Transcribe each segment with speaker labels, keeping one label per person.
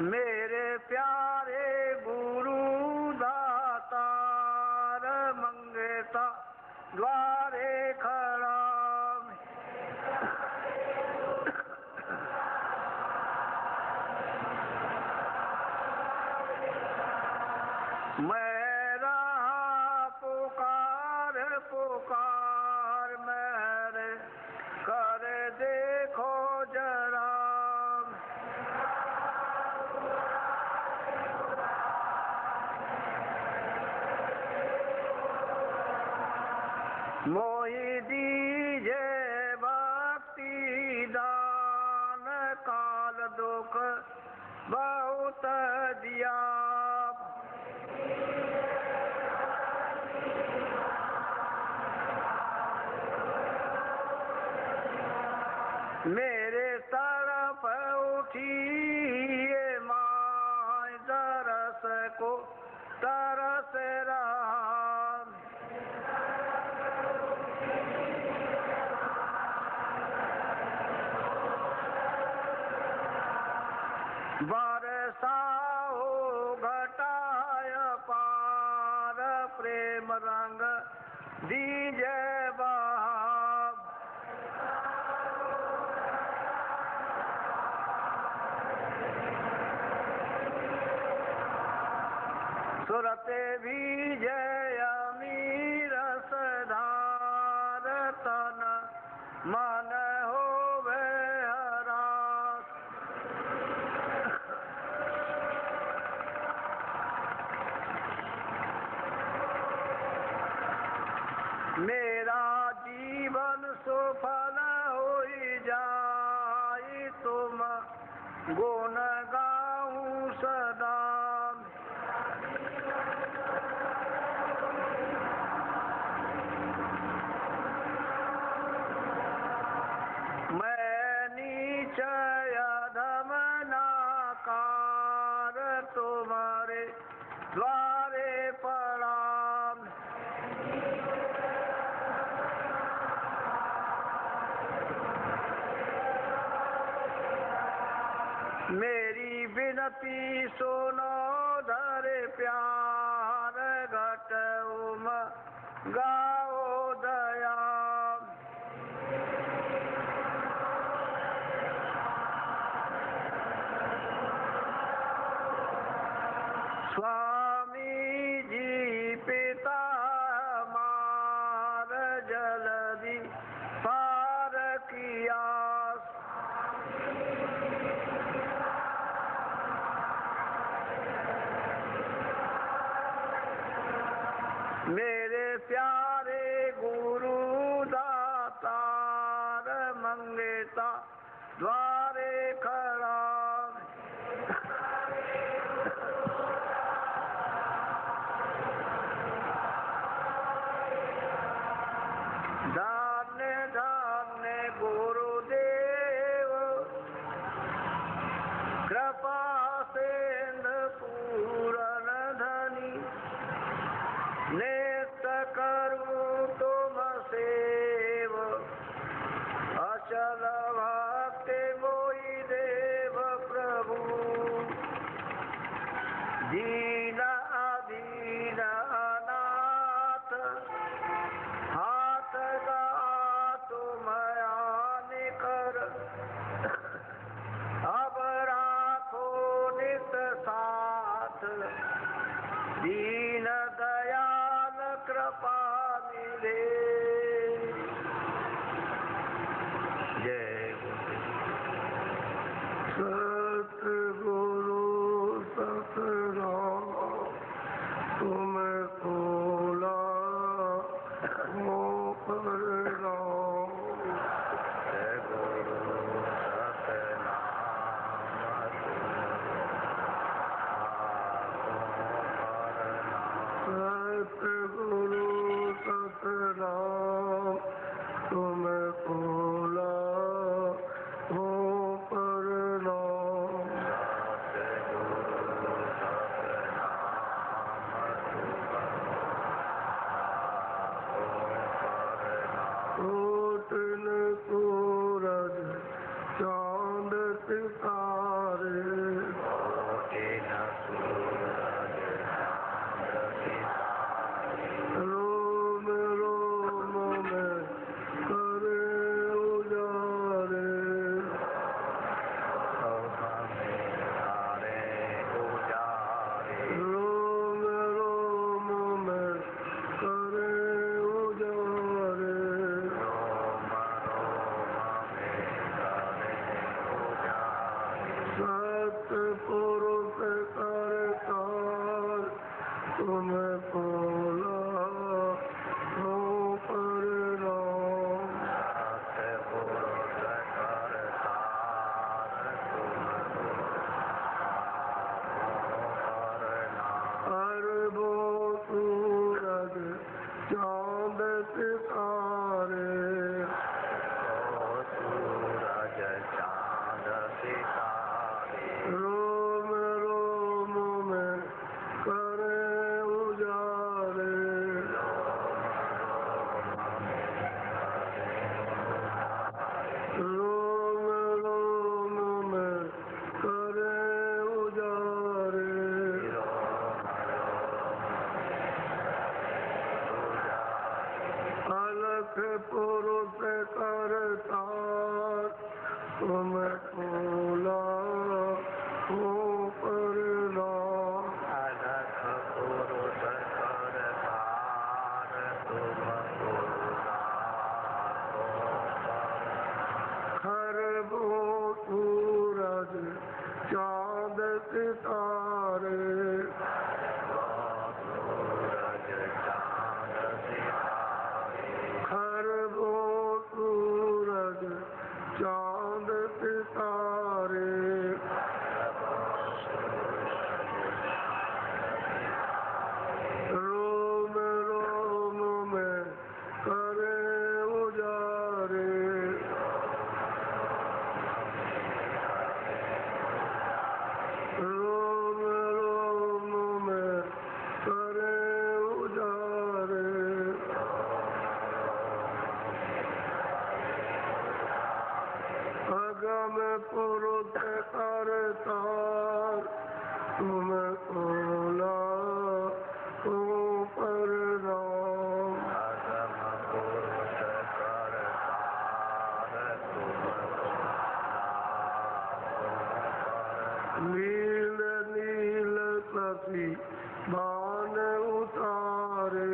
Speaker 1: मेरे प्यारे गुरु दातार मंगता द्वारे खड़ा मैं रहा पुकार पुकार मेरे कर देखो जरा मोहि दीजे भक्ति दान काल दुख बहुत दिया मेरे तरफ उठी ये माय दरस को तरस रहा बरसाओ घटाय पार प्रेम रंग दीजे बहाव सुरते भी जय अमीर सधार तन मन होवे हरास मेरा जीवन सुफल हो जाए तुम गुण गाऊं सदा मैं नीचय अधम नाकार तुम्हारे द्वारे पड़ा मेरी विनती सुनो धरे प्यार घट उम गाओ दया स्वामी जी पिता मार जल्दी पार किया मेरे प्यारे गुरु दातार मंगता द्वारे खड़ा धन्य धन्य गुरुदेव कृपा सिंधु पूरन धनी नेत्र करूं तुम सेव अचल भक्ति मोहि दे पुरुष करतार तुमको लाखों प्रणाम। सतपुरुष करतार अरबों सूरज चांद सितारे सूरज चांद सितारे रोम रोम में करे उजारे रोम रोम में करे उजारे अलख पुरुष करतार तुमको लाखों प्रणाम। अलख पुरुष करतार तुमको खरबों सूरज चांद सितारे खरबों सूरज चांद सितारे रोम रोम में करे उजारे रोम रोम में करे उजारे अगम पुरुष करतार तुमको लाखों प्रणाम। अगम पुरुष करतार तुमको नील नील सखी बान उतारे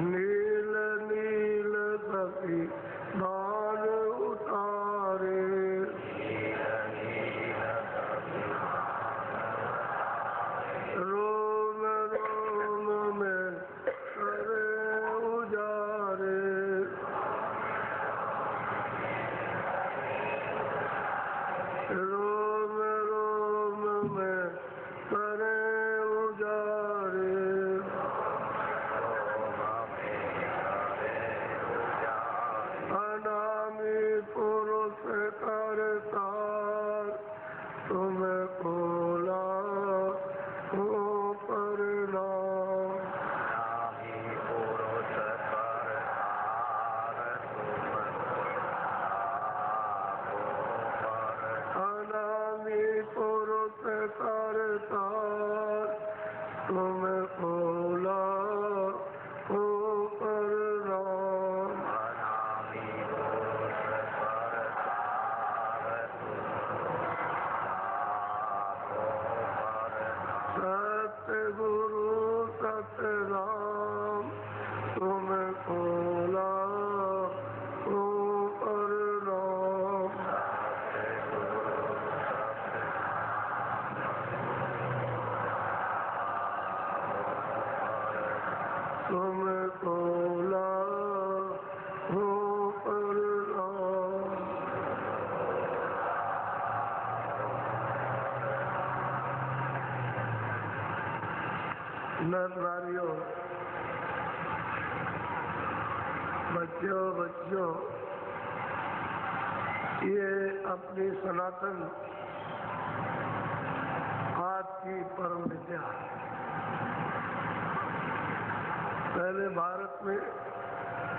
Speaker 1: नील नील सखी बान उतारे रोम रोम में करे उजारे रोम रोम में करे उजारे अनामी पुरुष करतार तुमको लाखों प्रणाम। अनामी पुरुष करतार अनामी पुरुष करतार तुमको लाखों प्रणाम। सतगुरु सतनाम तुमको लाखों प्रणाम। तुमको लाखों प्रणाम। नर नारियों बच्चों बच्चों ये अपनी सनातन आज की परम विद्या पहले भारत में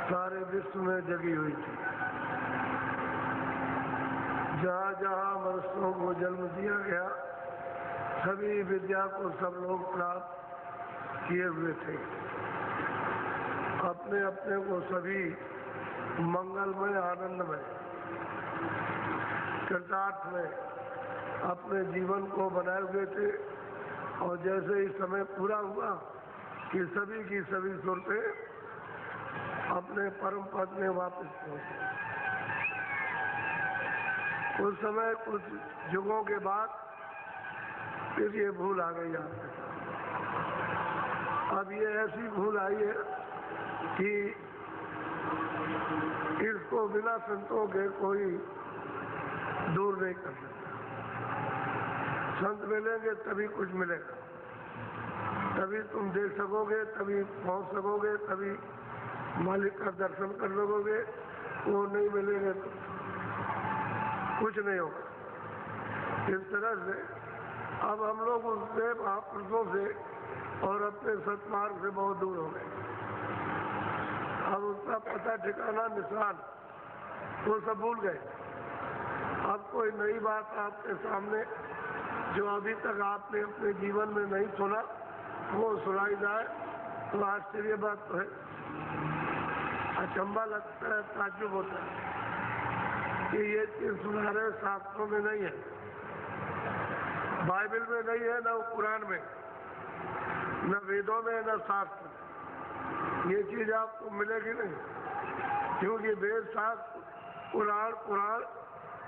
Speaker 1: सारे विश्व में जगी हुई थी। जहाँ जहाँ मनुष्यों को जन्म दिया गया सभी विद्या को सब लोग प्राप्त किए हुए थे। अपने अपने को सभी मंगलमय आनंदमय कृतार्थ में अपने जीवन को बनाए हुए थे। और जैसे ही समय पूरा हुआ कि सभी की सभी सुरतें अपने परम पद में वापस पहुंचे। उस समय कुछ युगों के बाद फिर ये भूल आ गई आपके साथ। अब ये ऐसी भूल आई है कि इसको बिना संतों के कोई दूर नहीं कर सकता। संत मिलेंगे तभी कुछ मिलेगा, तभी तुम देख सकोगे, तभी पहुंच सकोगे, तभी मालिक का दर्शन कर सकोगे। वो नहीं मिलेंगे तो कुछ नहीं होगा। इस तरह से अब हम लोग उससे महापुरुषों से और अपने सत्मार्ग से बहुत दूर हो गए। अब उसका पता ठिकाना निशान वो सब भूल गए। अब कोई नई बात आपके सामने जो अभी तक आपने अपने जीवन में नहीं सुना वो सुनाई जाए तो आश्चर्य बात तो है, अचंभा लगता है, ताज्जुब होता है कि ये चीज सुना रहे शास्त्रों में नहीं है, बाइबल में नहीं है, न कुरान में, न वेदों में, न शास्त्र में। ये चीज आपको मिलेगी नहीं, क्योंकि वेद शास्त्र पुराण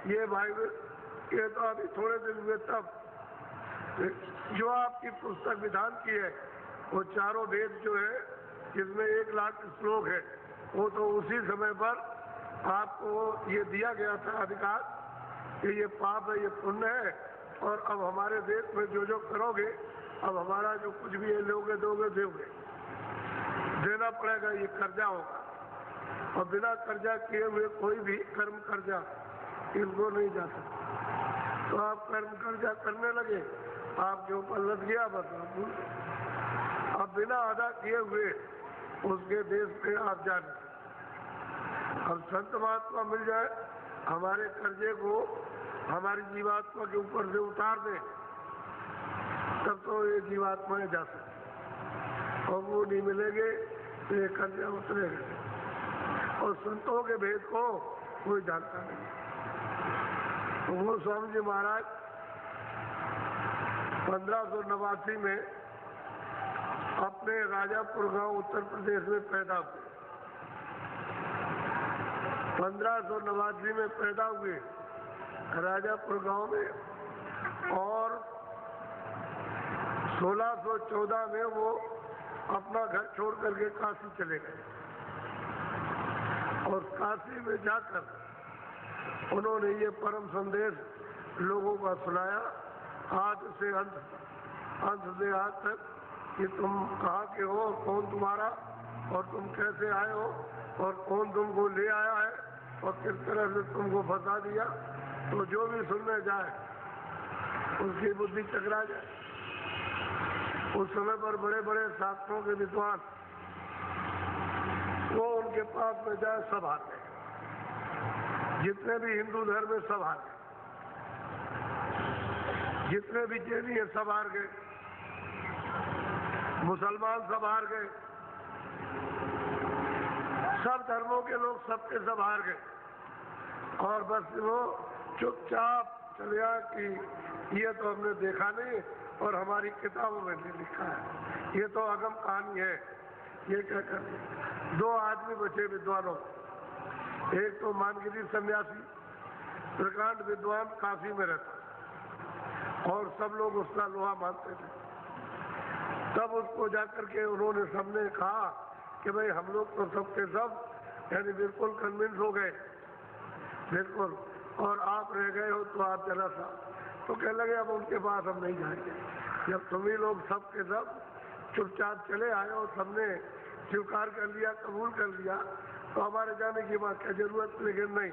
Speaker 1: ये बाइबल ये तो अभी थोड़े दिन हुए तब जो आपकी पुस्तक विधान की है वो चारों वेद जो है जिसमें 1 लाख श्लोक है वो तो उसी समय पर आपको ये दिया गया था अधिकार कि ये पाप है, ये पुण्य है, और अब हमारे देश में जो जो करोगे अब हमारा जो कुछ भी ये लोगे दोगे देना पड़ेगा, ये कर्जा होगा। और बिना कर्जा किए हुए कोई भी कर्म कर्जा इनको नहीं जा सकता। तो आप कर्म कर्जा करने लगे, आप जो पलट गया बस आप भूल गए। अब बिना अदा किए हुए उसके देश में आप जा नहीं। अब संत महात्मा मिल जाए, हमारे कर्जे को हमारी जीवात्मा के ऊपर से उतार दे, तब तो ये जीवात्माएं जा सकती, और वो नहीं मिलेंगे तो ये कर्जा उतरेगा। और संतों के भेद को कोई जानता नहीं। तो वो स्वामी जी महाराज 1589 में अपने राजापुर गांव उत्तर प्रदेश में पैदा हुए। 1589 में पैदा हुए राजापुर गांव में, और 1614 में वो अपना घर छोड़ करके काशी चले गए। और काशी में जाकर उन्होंने ये परम संदेश लोगों का सुनाया, आदि से अंत से आज तक, कि तुम कहाँ के हो, कौन तुम्हारा, और तुम कैसे आए हो, और कौन तुमको ले आया है, और किस तरह से तुमको फंसा दिया। तो जो भी सुनने जाए उसकी बुद्धि चकरा जाए। उस समय पर बड़े बड़े शास्त्रों के विद्वान वो उनके पास में जाए सब आ गए, जितने भी हिंदू धर्म में सब आ गए, जितने भी जैनी है सब हार गए, मुसलमान सब हार गए, सब धर्मों के लोग सबके सब हार गए। और बस वो चुपचाप चले गया कि ये तो हमने देखा नहीं और हमारी किताबों में नहीं लिखा है, ये तो अगम कहानी है। ये क्या कर 2 आदमी बचे विद्वानों, एक तो मानगिरी सन्यासी प्रकांड विद्वान काशी में रहता और सब लोग उसका लोहा मानते थे। तब उसको जाकर के उन्होंने सबने कहा कि भाई हम लोग तो सबके सब यानी बिल्कुल कन्विंस हो गए, बिल्कुल, और आप रह गए हो तो आप जरा सा। तो कहने लगे अब उनके पास हम नहीं जाएंगे, जब तुम ही लोग सब के सब चुपचाप चले आए और सबने स्वीकार कर लिया, कबूल कर लिया, तो हमारे जाने की बात क्या जरूरत। लेकिन नहीं,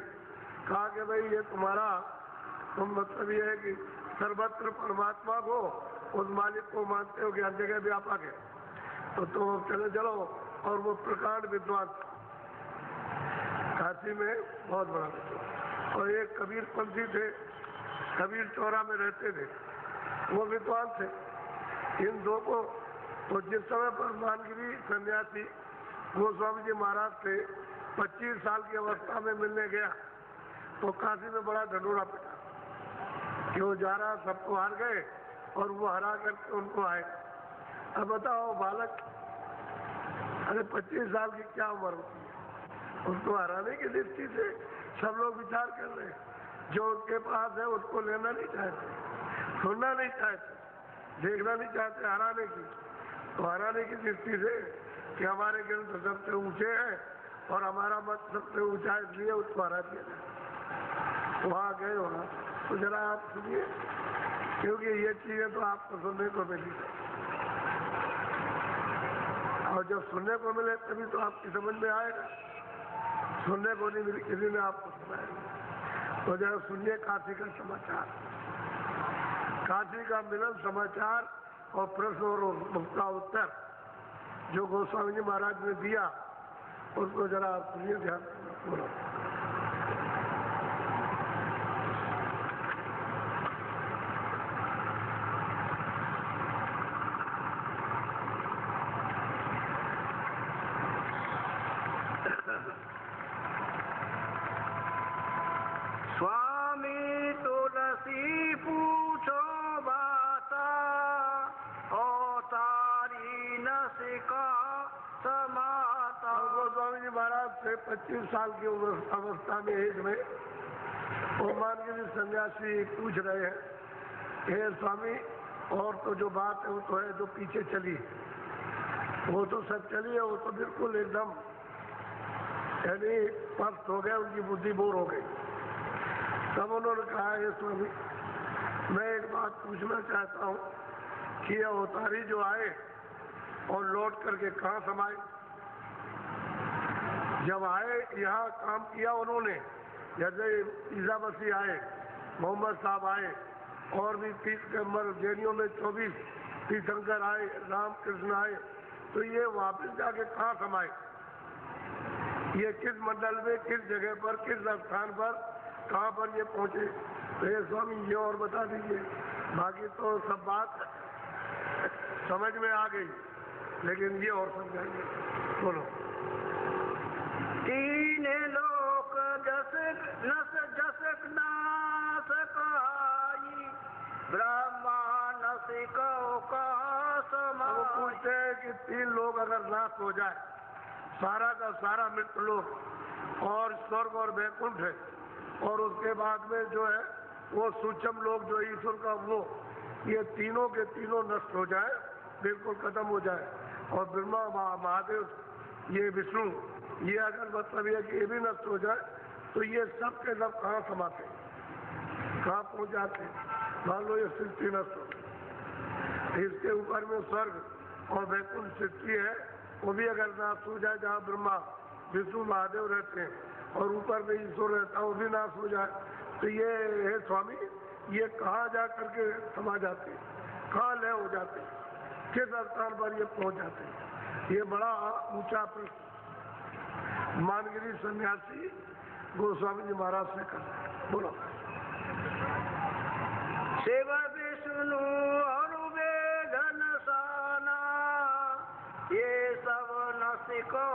Speaker 1: कहा कि भाई ये तुम्हारा तुम मतलब ये है कि सर्वत्र परमात्मा को, उस मालिक को मानते हो कि हर जगह व्यापक है, तो तुम चले चलो। और वो प्रकांड विद्वान काशी में बहुत बड़ा विद्वान, और एक कबीर पंथी थे, कबीर चौरा में रहते थे, वो विद्वान थे। इन दो को तो जिस समय पर मानगिरी सन्यासी गोस्वामी जी महाराज से 25 साल की अवस्था में मिलने गया तो काशी में बड़ा ढंढूरा पड़ा कि वो जा रहा, सबको हार गए और वो हरा करके उनको आए। अब बताओ बालक, अरे 25 साल की क्या उम्र होती है, उसको हराने की दृष्टि से सब लोग विचार कर रहे हैं। जो उनके पास है उसको लेना नहीं चाहते, सुनना नहीं चाहते, देखना नहीं चाहते हराने की। तो हराने की दृष्टि से कि हमारे ग्रंथ सबसे ऊंचे हैं और हमारा मत सबसे ऊंचा है, इसलिए उसको हरा दिया जाए। वहाँ गए वहाँ तो जरा आप सुनिए, क्योंकि ये चीजें तो आपको सुनने को मिली और जब सुनने को मिले तभी तो आपकी समझ में आएगा। सुनने को नहीं मिली, किसी ने आपको सुनाया। तो जरा सुनिए काशी का समाचार, काशी का मिलन समाचार और प्रश्न और उसका उत्तर जो गोस्वामी जी महाराज ने दिया, उसको जरा आप सुनिए ध्यान बोलो।
Speaker 2: स्वामी तुलसी पूछो बाता और तारी नसिका समाता।
Speaker 1: गोस्वामी जी महाराज से 25 साल की अवस्था में एज में वो मानगिरी सन्यासी पूछ रहे हैं, हे स्वामी और तो जो बात है वो तो है जो पीछे चली, वो तो सब चली है, वो तो बिल्कुल एकदम यानी पस्त हो गए, उनकी बुद्धि बोर हो गई। तब उन्होंने कहा, हे स्वामी मैं एक बात पूछना चाहता हूँ कि ये अवतारी जो आए और लौट करके कहाँ समाये। जब आए यहाँ काम किया उन्होंने, जैसे ईसा मसीह आए, मोहम्मद साहब आए, और भी 30 नंबर जैनियों में 24 तीर्थंकर आए, रामकृष्ण आए, तो ये वापस जाके कहाँ समाये, ये किस मंडल में, किस जगह पर, किस स्थान पर, कहाँ पर ये पहुंचे। तो ये स्वामी ये और बता दीजिए, बाकी तो सब बात समझ में आ गई, लेकिन ये और समझाइए। बोलो।
Speaker 2: तीन लोक जसक नस जसक नास कहाई, ब्रह्मा नसिका कहा समाई।
Speaker 1: वो पूछते हैं कि 3 लोग अगर नाश हो जाए, सारा का सारा मृत्यु लोक और स्वर्ग और वैकुंठ है, और उसके बाद में जो है वो सूक्ष्म लोग जो ईश्वर का वो, ये तीनों के तीनों नष्ट हो जाए, बिल्कुल खत्म हो जाए, और ब्रह्मा महादेव ये विष्णु ये अगर मतलब ये कि ये भी नष्ट हो जाए, तो ये सब के सब कहाँ समाते, कहाँ पहुँच जाते। मान लो ये सृष्टि नष्ट हो, इसके ऊपर में स्वर्ग और वैकुंठ सृष्टि है, वो भी अगर नाश हो जाए, जहाँ ब्रह्मा विष्णु महादेव रहते हैं, और ऊपर में ईश्वर रहता है, वो भी नाश हो जाए, तो ये है स्वामी ये कहाँ जा करके समा जाते, कहाँ लय हो जाते, किस स्थान पर ये पहुंच जाते। ये बड़ा ऊंचा प्रश्न मानगिरी सन्यासी गोस्वामी जी महाराज से करते हैं। बोलो।
Speaker 2: शिव विष्णु और वेदन साना, ये सब नसिको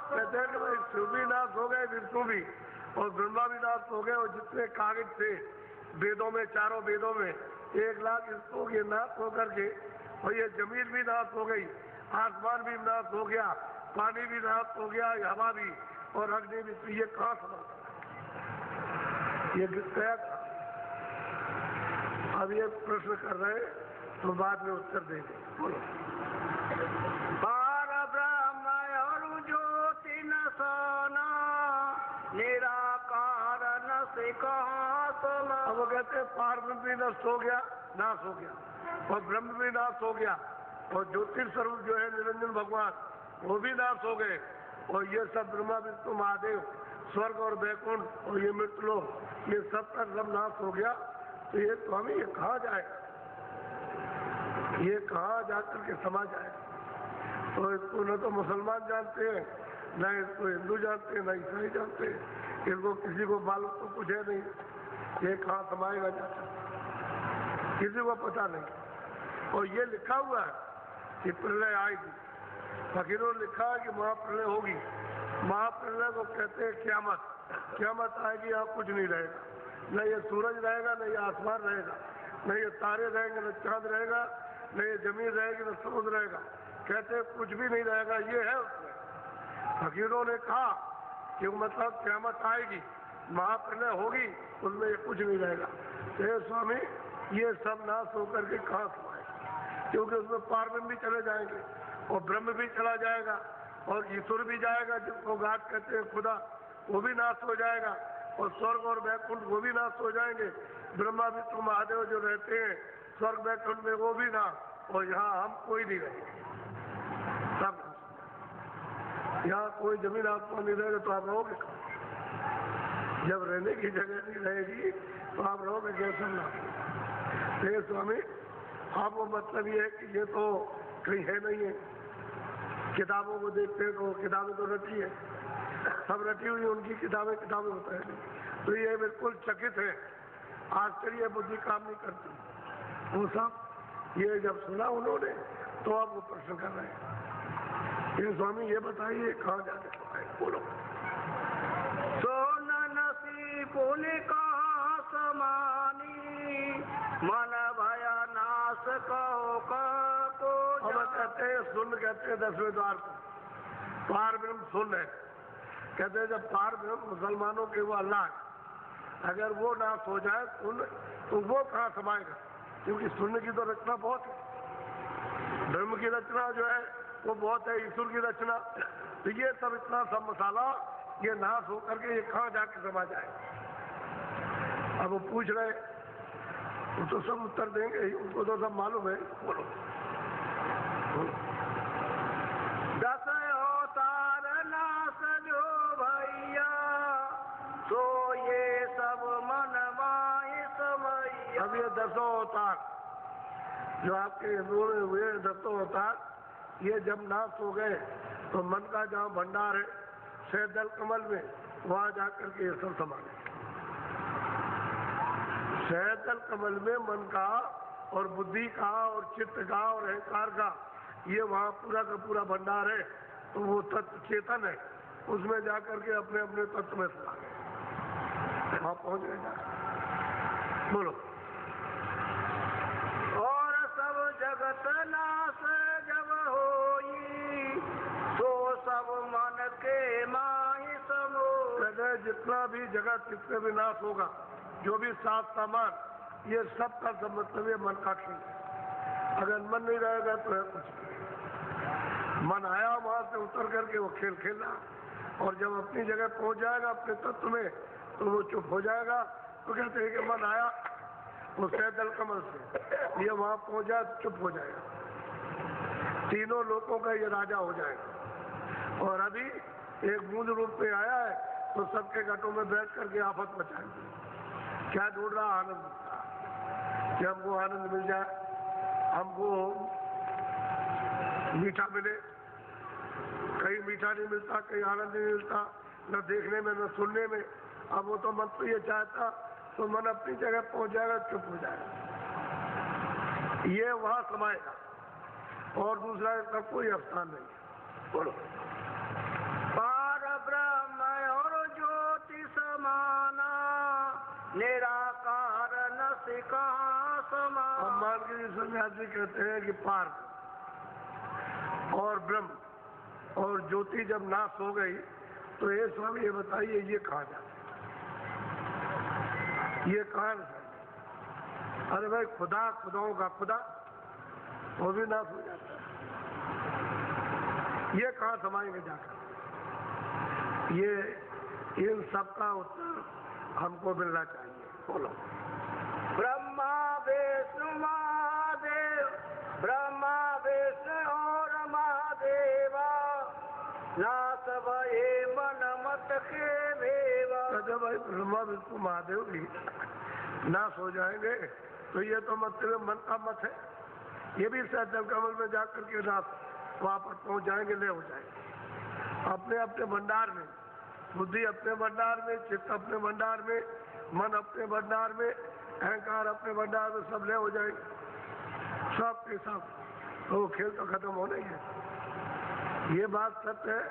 Speaker 1: कहते हैं कि भाई शिव भी नाश हो गए, विष्णु भी, और ब्रह्मा भी नाश हो गए, और जितने कागज थे वेदों में, चारों वेदों में 1 लाख स्तों ये नाश होकर के, और ये जमीन भी नाश हो गई, आसमान भी नाश हो गया, पानी भी नाश हो गया, हवा भी, और अग्नि भी, तो ये कहाँ समा, ये गया था। अब ये प्रश्न कर रहे, तो बाद में उत्तर देंगे। बोलो।
Speaker 2: पार ब्रह्म और ज्योति न सोना, निराकार नसिका समा।
Speaker 1: अब वो कहते हैं पार ब्रह्म भी नष्ट हो गया, नाश हो गया, और ब्रह्म भी नाश हो गया, और ज्योतिष स्वरूप जो है निरंजन भगवान, वो भी नाश हो गए, और ये सब ब्रह्मा विष्णु महादेव, स्वर्ग और वैकुंठ और ये मृत्युलोक, ये सब का सब नाश हो गया, तो ये स्वामी ये कहाँ जाएगा, ये कहाँ जाकर के समा जाएगा। तो इसको न तो मुसलमान जानते हैं, न इसको हिंदू जानते हैं, न ईसाई जानते हैं, इनको किसी को मालूम तो कुछ है नहीं, ये कहाँ समाएगा जाकर, किसी को पता नहीं। और ये लिखा हुआ है कि प्रलय आएगी, फकीरों ने लिखा है कि महाप्रलय होगी। महाप्रलय को कहते हैं क़यामत, क़यामत आएगी, यहाँ कुछ नहीं रहेगा, न ये सूरज रहेगा, न ये आसमान रहेगा, न ये तारे रहेंगे, न चांद रहेगा, न ये जमीन रहेगी, न समुद्र रहेगा, कहते हैं कुछ भी नहीं रहेगा। ये है उसमें फकीरों ने कहा कि मतलब क़यामत आएगी, महाप्रलय होगी उसमें ये कुछ नहीं रहेगा। तो हे स्वामी ये सब नाश होकर के कहाँ समाए, क्योंकि उसमें पारब्रह्म भी चले जाएंगे और ब्रह्म भी चला जाएगा और ईश्वर भी जाएगा, जिसको गाद कहते हैं खुदा, वो भी नाश हो जाएगा और स्वर्ग और वैकुंठ वो भी नाश हो जाएंगे। ब्रह्मा विष्णु महादेव जो रहते हैं स्वर्ग वैकुंठ में वो भी नाश, और यहाँ हम कोई नहीं रहेंगे, सब नाश। यहाँ कोई जमीन आसमान नहीं रहेगा तो आप रहोगे कहाँ? जब रहने की जगह नहीं रहेगी तो आप रहोगे कैसे नाश। हे स्वामी आपको मतलब ये है कि ये तो कहीं है नहीं है, किताबों को देखते हैं तो किताबें तो रटी है, सब रटी हुई उनकी किताबें होता है नहीं। तो ये बिल्कुल चकित है, आश्चर्य बुद्धि काम नहीं करती। वो सब ये जब सुना उन्होंने तो अब वो प्रश्न कर रहे हैं, ये स्वामी ये बताइए कहाँ जाने को है, बोलो।
Speaker 2: सोन नसी पुण्य कहाँ समानी, मन भया नाश कहो को।
Speaker 1: अब कहते हैं सुन, कहते हैं 10वें द्वार को पार ब्रह्म सुन है। कहते हैं जब पार ब्रह्म मुसलमानों के वो अल्लाह है, अगर वो नाश हो जाए सुन तो वो कहाँ समाएगा, क्योंकि सुनने की तो रचना बहुत है, ब्रह्म की रचना जो है वो बहुत है, ईश्वर की रचना। तो ये सब इतना सब मसाला ये नाश होकर के ये कहाँ जाके समा जाए। अब वो पूछ रहे, वो तो सब उत्तर देंगे ही, उनको तो सब मालूम है। बोलो।
Speaker 2: 10 अवतार नाश जो भैया, तो ये सब मन माहि समैया।
Speaker 1: अब ये 10 अवतार जो आपके हिंदुओं में हुए 10 अवतार, ये जब नाश हो गए तो मन का जहाँ भंडार है शहदल कमल में, वहां जाकर के ये सब समा गए। शहदल कमल में मन का और बुद्धि का और चित्त का और अहंकार का ये वहाँ पूरा का पूरा भंडार है। तो वो तत्व चेतन है, उसमें जाकर के अपने अपने तत्व में समा गए, वहाँ पहुँच गए जाकर। बोलो।
Speaker 2: और सब जगत नाश जब होई, तो सब मन के माहि समोई।
Speaker 1: जितना भी जगत जितने भी नाश होगा, जो भी सात सामान, ये सब का सब मतलब ये मन का खेल है। अगर मन नहीं रहेगा तो है कुछ नहीं। मन आया वहां से उतर करके वो खेल खेलना, और जब अपनी जगह पहुंच जाएगा अपने तत्व में तो वो चुप हो जाएगा। तो कहते हैं कि मन आया वो सैदल कमल से, ये वहां पहुंच जाए चुप हो जाएगा, तीनों लोगों का ये राजा हो जाएगा। और अभी एक बूंद रूप में आया है तो सबके घटों में बैठ करके आफत मचाएंगे। क्या ढूंढ रहा? आनंद कि हमको आनंद मिल जाए, हमको मीठा मिले। कहीं मीठा नहीं मिलता, कहीं आनंद नहीं मिलता, न देखने में न सुनने में। अब वो तो मन तो ये चाहता तो मन अपनी जगह पहुंच जाएगा, चुप हो जाएगा, ये वहां समाएगा और दूसरा इसका कोई स्थान नहीं। बोलो।
Speaker 2: पार ब्रह्म और ज्योति समाना, निराकार न कहाँ समाना।
Speaker 1: हम मानगिरी सन्यासी कहते हैं कि पार और ब्रह्म और ज्योति जब नाश हो गई तो ये स्वामी ये बताइए ये कहाँ जाए, ये कहाँ जाए? अरे भाई खुदा, खुदाओं का खुदा, वो भी नाश हो जाता है, ये कहाँ समाएंगे जाकर? ये इन सब का उत्तर हमको मिलना चाहिए। बोलो।
Speaker 2: ब्रह्मा विष्णु महादेव, ब्रह्मा विष्णु और महादेवा, नाथ भये मन मत के भेवा।
Speaker 1: कहते भाई ब्रह्मा विष्णु महादेव भी नाश हो जाएंगे तो ये तो मतलब मन का मत है, ये भी सैदल कमल में जाकर के नाश वहां पर पहुंच जाएंगे, ले हो जाएंगे अपने अपने भंडार में, बुद्धि अपने भंडार में, चित्त अपने भंडार में, मन अपने भंडार में, अहंकार अपने भंडार में, सब ले हो जाएंगे सब के सब। तो खेल तो खत्म होना ही है। ये बात सत्य है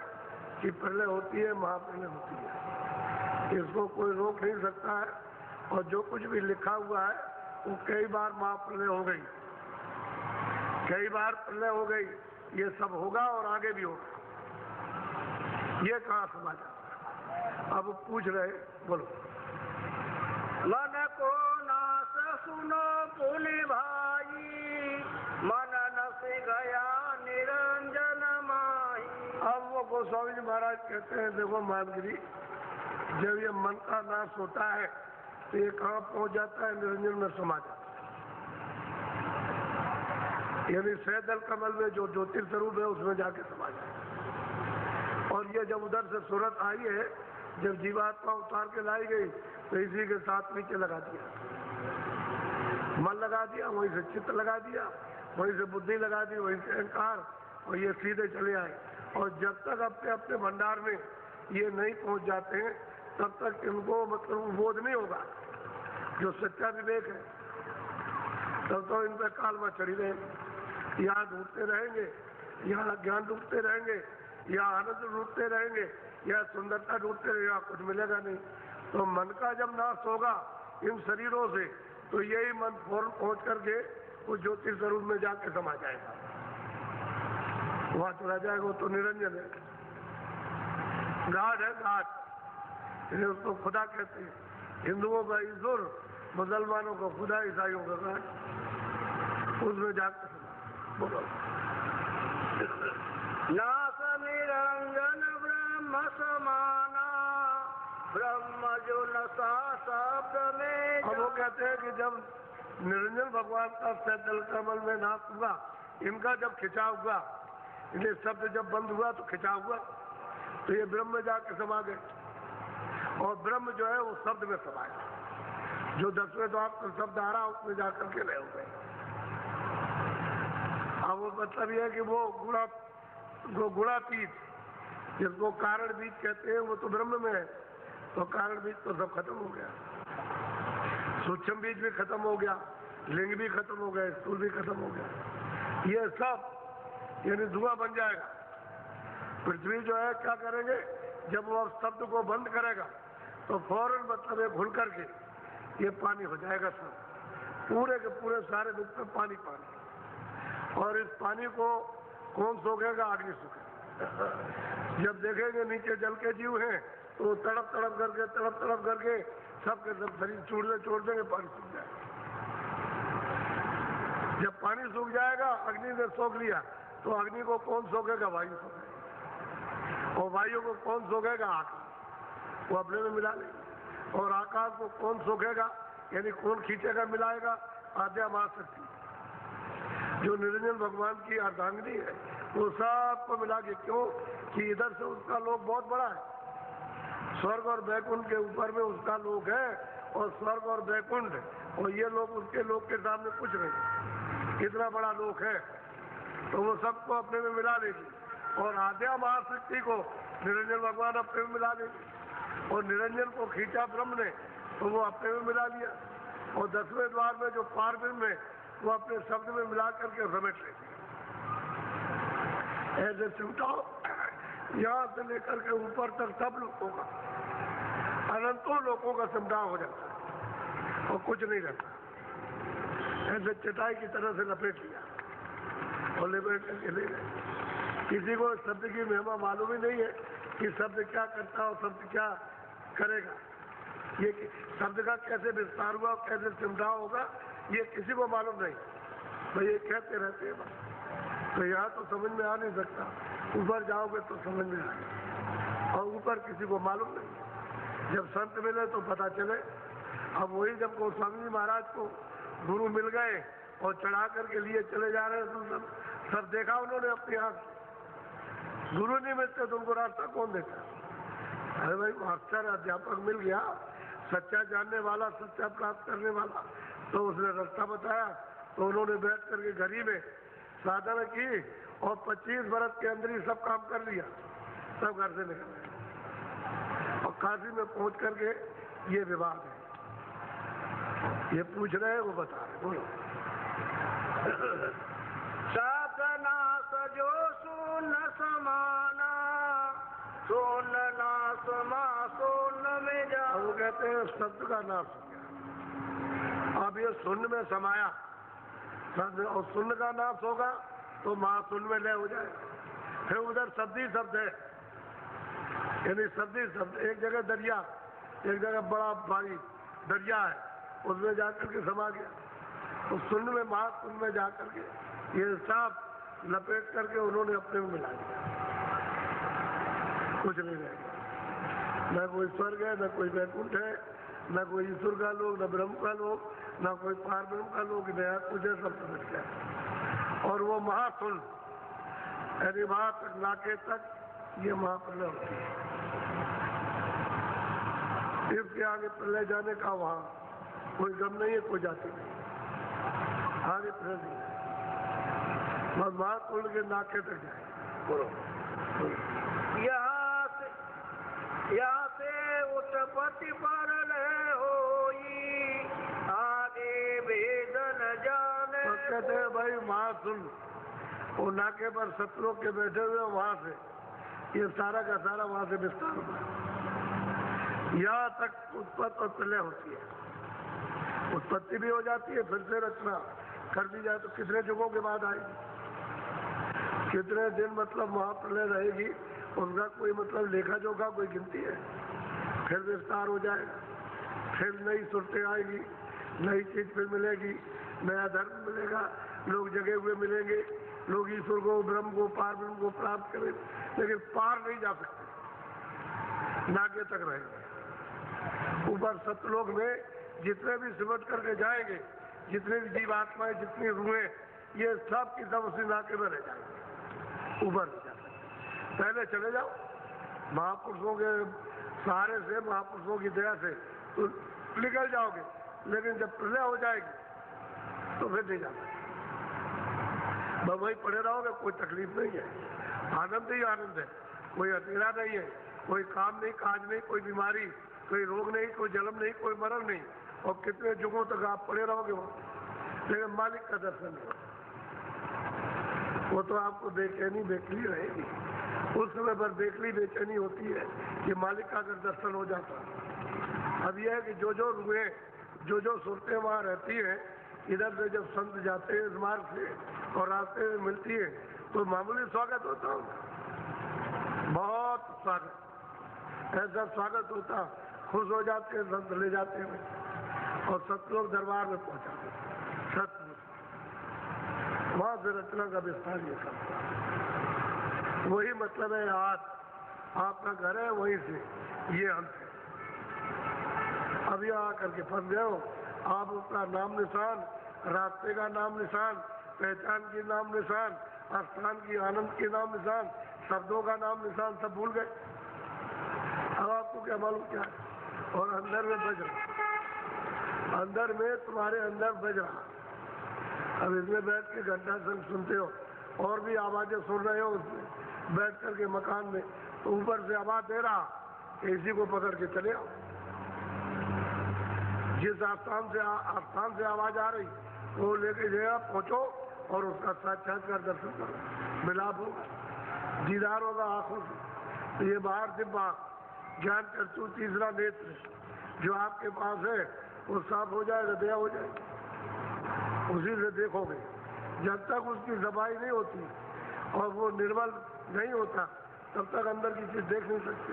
Speaker 1: कि प्रलय होती है, महाप्रलय होती है, इसको कोई रोक नहीं सकता है। और जो कुछ भी लिखा हुआ है वो कई बार महाप्रलय हो गई, कई बार प्रलय हो गई, ये सब होगा और आगे भी होगा, ये कहाँ समझ आता है। अब पूछ रहे, बोलो।
Speaker 2: मन को नास सुनो पुनि भाई, मन नस गया निरंजन माही।
Speaker 1: अब वो गोस्वामी जी महाराज कहते हैं, देखो मानगिरी, जब ये मन का नाश होता है तो ये कहाँ पहुंच जाता है? निरंजन में समा जाता है, यानी सैदल कमल में जो ज्योतिर्स्वरूप है उसमें जाके समा जाता है। और ये जब उधर से सूरत आई है, जब जीवात्मा उतार के लाई गई तो इसी के साथ नीचे लगा दिया, मन लगा दिया, वहीं से चित्त लगा दिया, वहीं से बुद्धि लगा दी, वहीं से अहंकार, और ये सीधे चले आए। और जब तक अपने अपने भंडार में ये नहीं पहुंच जाते हैं तब तक इनको मतलब बोध नहीं होगा जो सच्चा विवेक है। तब तो इन पर काल में चढ़ी रहेंगे, यहाँ ढूंढते रहेंगे, यहाँ ज्ञान ढूंढते रहेंगे, यहाँ आनंद ढूंढते रहेंगे, या सुंदरता ढूंढते रहेंगे, यहाँ कुछ मिलेगा नहीं। तो मन का जब नाश होगा इन शरीरों से तो यही मन फौरन पहुंच करके उस ज्योति स्वरूप में जाके समा जाएगा, वहां चला जाएगा। वो तो निरंजन है, गाड है, गाड, उसको खुदा कहते हैं। हिंदुओं का ईश्वर, मुसलमानों को खुदा, ईसाइयों का गाड, उसमें जाकर बोलो।
Speaker 2: नास निरंजन ब्रह्म समाना, ब्रह्म जो नसा शब्द में।
Speaker 1: अब वो कहते हैं कि जब निरंजन भगवान का सैदल कमल में नाश हुआ, इनका जब खिंचाव हुआ, इन्हें शब्द जब बंद हुआ तो खिंचाव हुआ, तो ये ब्रह्म में जाके समा गए। और ब्रह्म जो है वो शब्द में समाया, जो 10वें द्वार पर शब्द आ रहा उसमें जाकर के रहे हुए। अब वो मतलब ये है कि वो गुणातीत, जिसको कारण बीज कहते हैं, वो तो ब्रह्म में है। तो कारण बीज तो सब खत्म हो गया, सूक्ष्म बीज भी खत्म हो गया, लिंग भी खत्म हो गया, स्थूल भी खत्म हो गया। ये सब यानी धुआं बन जाएगा। पृथ्वी जो है क्या करेंगे, जब वो शब्द को बंद करेगा तो फौरन मतलब ये घुल करके ये पानी हो जाएगा, सब पूरे के पूरे सारे विश्व में पानी पानी। और इस पानी को कौन सोखेगा? अग्नि सोखेगा। जब देखेंगे नीचे जल के जीव हैं तो तड़प तड़प करके सबके सब शरीर छोड़ देंगे, पानी सूख जाएगा। जब पानी सूख जाएगा, अग्नि ने सोख लिया, तो अग्नि को कौन सोखेगा? वायु सोखेगा। और वायु को कौन सोखेगा? आकाश, वो अपने में मिला लेंगे। और आकाश को कौन सोखेगा, यानी कौन खींचेगा, मिलाएगा? आद्या महाशक्ति, जो निरंजन भगवान की अर्धांगिनी है, वो सबको मिला के। क्यों कि इधर से उसका लोक बहुत बड़ा है, स्वर्ग और बैकुंठ के ऊपर में उसका लोक है, और स्वर्ग और बैकुंठ और ये लोग उसके लोक के सामने कुछ नहीं, इतना बड़ा लोक है। तो वो सबको अपने में मिला लेगी। और आद्या महाशक्ति को निरंजन भगवान अपने में मिला लेगी, और निरंजन को खींचा ब्रह्म ने तो वो अपने में मिला लिया। और 10वें द्वार में जो पारब्रह्म में वो अपने शब्द में मिला करके समेट लेगी। ऐसे सिमटाओ यहाँ से लेकर के ऊपर तक सब लोगों का, अनंतों लोगों का सिमटाव हो जाता है और कुछ नहीं रहता। ऐसे चटाई की तरह से लपेट लिया और लपेट करके ले गए। किसी को शब्द की महिमा मालूम ही नहीं है कि शब्द क्या करता है और शब्द क्या करेगा, ये शब्द का कैसे विस्तार हुआ, कैसे सिमटाव होगा, ये किसी को मालूम नहीं। तो ये कहते रहते हैं बस। तो यहाँ तो समझ में आ नहीं सकता, ऊपर जाओगे तो समझ में आएगा, और ऊपर किसी को मालूम नहीं। जब संत मिले तो पता चले। अब वही जब गोस्वामी जी महाराज को गुरु मिल गए और चढ़ा करके लिए चले जा रहे हैं, तो सब देखा उन्होंने अपनी आंख। गुरु नहीं मिलते तो उनको रास्ता कौन देता? अरे भाई, मास्टर अध्यापक मिल गया, सच्चा जानने वाला, सच्चा प्राप्त करने वाला, तो उसने रास्ता बताया। तो उन्होंने बैठ करके घड़ी में साधना की और 25 बरस के अंदर ही सब काम कर लिया, सब घर से निकल गए। और काशी में पहुंच करके ये विवाद है, ये पूछ रहे हैं, वो बता रहे। बोलो।
Speaker 2: साधना सजो सुन समाना, सोन ना समा सोन में जा।
Speaker 1: वो कहते हैं शब्द का नाश हो गया, अब ये शून्य में समाया, और शून्य का नाश होगा तो महाशून्य में लय हो जाएगा। फिर उधर शब्द ही शब्द है, यानी शब्द एक जगह दरिया, एक जगह बड़ा भारी दरिया है, उसमें जाकर के समा गया। तो शून्य में महाशून्य में जाकर के ये सब लपेट करके उन्होंने अपने में मिला दिया, कुछ नहीं रहेगा। न कोई स्वर्ग है, न कोई वैकुंठ है, न कोई ईश्वर का लोक, न ब्रह्म का लोक, न कोई पार ब्रह्म का लोक, नया कुछ है, सब समझ गया। और वो महाशून्य यानी वहां तक नाके तक ये महाप्रलय होती है। इसके आगे प्रलय जाने का वहां कोई गम नहीं है, कोई जाति नहीं, आगे प्रलय नहीं है। महाकुंड के नाके तक जाए। बोलो
Speaker 2: यहाँ से उत्पत्ति परलय होई, आगे भेद न जाने।
Speaker 1: तो कहते हैं भाई महाशून्य, वो नाके पर सतलोक के बैठे हुए वहां से ये सारा का सारा वहां से विस्तार हुआ। यहाँ तक उत्पत्ति और प्रलय होती है, उत्पत्ति भी हो जाती है, फिर से रचना कर दी जाए तो कितने युगों के बाद आएगी, कितने दिन मतलब महाप्रलय रहेगी, उनका कोई मतलब लेखा जोखा कोई गिनती है। फिर विस्तार हो जाएगा, फिर नई सुरतें आएगी, नई चीज फिर मिलेगी, नया धर्म मिलेगा, लोग जगे हुए मिलेंगे, लोग ईश्वर को, ब्रह्म को, पार ब्रह्म को प्राप्त करें, लेकिन पार नहीं जा सकते, नाके तक रहेंगे। ऊपर सतलोक में जितने भी सिमट करके जाएंगे, जितने भी जीवात्माएं, जितनी रूहें, ये सब की सब उसी नाके में रह जाएंगे, ऊपर नहीं जा सकते। पहले चले जाओ महापुरुषों के सहारे से, महापुरुषों की दया से तो निकल जाओगे, लेकिन जब प्रलय हो जाएगी तो फिर नहीं जा सकते। बस वही पड़े रहोगे, कोई तकलीफ नहीं है, आनंद ही आनंद है, कोई अकेला नहीं है, कोई काम नहीं, काज नहीं, कोई बीमारी, कोई रोग नहीं, कोई जन्म नहीं, कोई मरण नहीं, और कितने युगों तक आप पड़े रहोगे वो, लेकिन मालिक का दर्शन नहीं होगा। वो तो आपको बेचैनी बेचली रहेगी, उस समय पर बेचली बेचैनी होती है कि मालिक का अगर दर्शन हो जाता। अब यह है कि जो जो रूहें, जो जो सुरतें वहाँ रहती हैं, इधर से जब संत जाते हैं इस मार्ग से और रास्ते में मिलती है तो मामूली स्वागत होता है, बहुत स्वागत, ऐसा स्वागत होता, खुश हो जाते हैं, संत ले जाते हैं और सतलोक दरबार में पहुंचाते हैं। सतलोक वहां से रचना का विस्तार ये सब, वही मतलब है आज आपका घर है, वहीं से ये अंत है। अब यहाँ आकर के फंस गए हो, आप उसका नाम निशान, रास्ते का नाम निशान, पहचान की नाम निशान, स्थान की, आनंद के नाम निशान, शब्दों का नाम निशान सब भूल गए। अब आपको क्या मालूम क्या है, और अंदर में बज रहा, अंदर में तुम्हारे अंदर बज रहा। अब इसमें बैठ के घंटा संग सुनते हो और भी आवाजें सुन रहे हो, उसमें बैठ करके मकान में, तो ऊपर से आवाज दे रहा, इसी को पकड़ के चले आओ। जिस आस्थान से आवाज आ रही वो लेके जाएगा, पहुंचो और उसका साक्षात्कार दर्शन करो, मिलाप होगा, दीदार होगा आंखों से। तो ये बाहर दिव्या ज्ञान चक्षु, तीसरा नेत्र जो आपके पास है वो साफ हो जाएगा, दया हो जाएगी, उसी से देखोगे। जब तक उसकी सफाई नहीं होती और वो निर्मल नहीं होता तब तक अंदर की चीज देख नहीं सकते।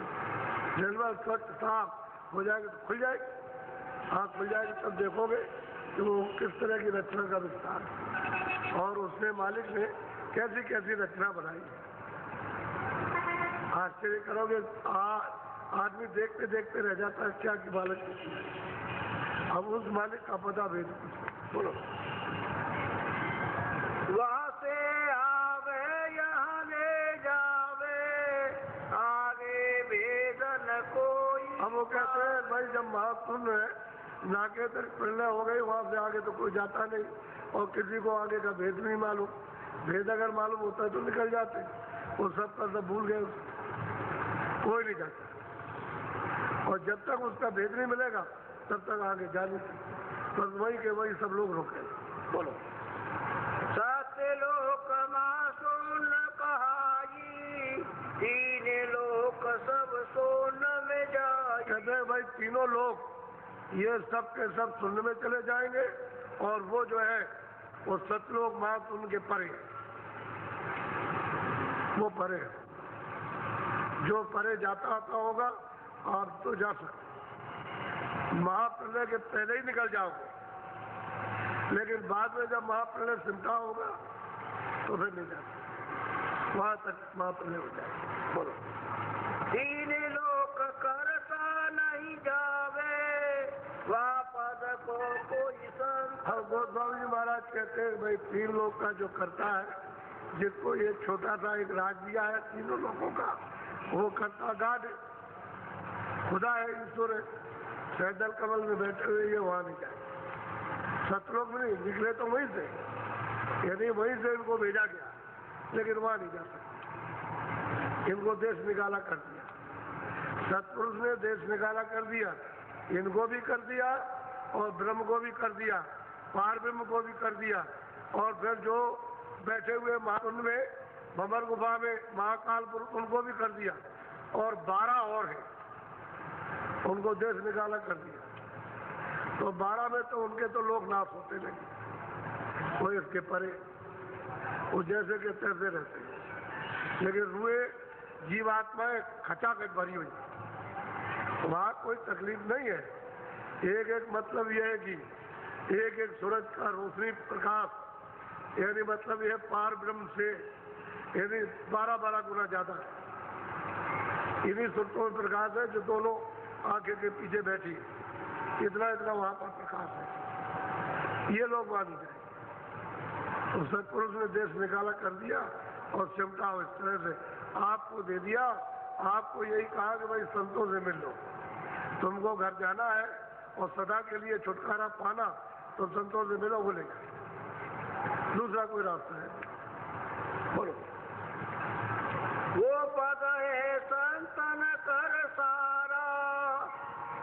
Speaker 1: निर्मल स्वच्छ साफ हो जाएगा तो खुल जाएगी, आँख खुल जाएगी, तब देखोगे कि वो किस तरह की रचना का विस्तार है और उसने, मालिक ने कैसी कैसी रचना बनाई है। आश्चर्य करोगे, आदमी देखते देखते रह जाता है क्या कि मालिक, अब उस मालिक का पता भेद कुछ बोलो।
Speaker 2: वहाँ से आवे यहाँ ले जावे, आगे भेदन कोई।
Speaker 1: अब वो कहते हैं भाई जब महाशून्य है, नाके तक प्रलय हो गई, वहां से आगे तो कोई जाता नहीं और किसी को आगे का भेद नहीं मालूम। भेद अगर मालूम होता तो निकल जाते, वो सब का सब भूल गए, कोई नहीं जाता। और जब तक उसका भेद नहीं मिलेगा तब तक आगे जा नहीं सकते, बस वही के वही सब लोग रोके। बोलो
Speaker 2: सतलोक मासून कहाई, तीन लोक सब सोन में जाए।
Speaker 1: कहते हैं भाई तीनों लोग ये सब के सब सुनने में चले जाएंगे और वो जो है वो सतलोक मात उनके परे, वो परे है। जो परे जाता आता होगा आप तो जा सकते, महाप्रलय के पहले ही निकल जाओगे, लेकिन बाद में जब महाप्रलय सिमटा होगा तो फिर नहीं जाते, वहां तक महाप्रलय हो जाएगा। बोलो।
Speaker 2: तीन लोक करता नहीं जावे, वहाँ पद को कोई संत।
Speaker 1: अब गोस्वामी जी महाराज कहते हैं भाई 3 लोक का जो करता है, जिसको ये छोटा सा एक राज दिया है 3 लोगों का, वो करता गाढ़ खुदा है, ईश्वर है, सैदल कमल में बैठे हुए ये वहां नहीं जाए, सतलोक में नहीं निकले तो वहीं से, यानी वहीं से इनको भेजा गया, लेकिन वहां नहीं जा सकते, इनको देश निकाला कर दिया, सतपुरुष ने देश निकाला कर दिया, इनको भी कर दिया और ब्रह्म को भी कर दिया, पार ब्रह्म को भी कर दिया, और फिर जो बैठे हुए उनमें भंवर गुफा में महाकाल पुरुष उनको भी कर दिया, और 12 और हैं उनको देश निकाला कर दिया। तो 12 में तो उनके तो लोग नाश होते नहीं, कोई इसके परे वो जैसे के तैसे रहते हैं, लेकिन रुए जीवात्माएं खचाखच भरी हुई, वहां कोई तकलीफ नहीं है। एक एक मतलब यह है कि एक एक सूरज का रोशनी प्रकाश, यानी मतलब यह पार ब्रह्म से यानी 12-12 गुना ज्यादा है। इन्हीं सूत्रों में प्रकाश है जो दोनों आंखें के पीछे बैठी, इतना इतना वहां पर प्रकाश है, ये लोग वहां नहीं जाएंगे। तो सतपुरुष ने देश निकाला कर दिया और सिमटा इस तरह से आपको दे दिया, आपको यही कहा कि भाई संतों से मिल लो, तुमको घर जाना है और सदा के लिए छुटकारा पाना तो संतों से मिलो, बोलेगा दूसरा कोई रास्ता है। बोलो।
Speaker 2: वो पद है संतन कर सारा,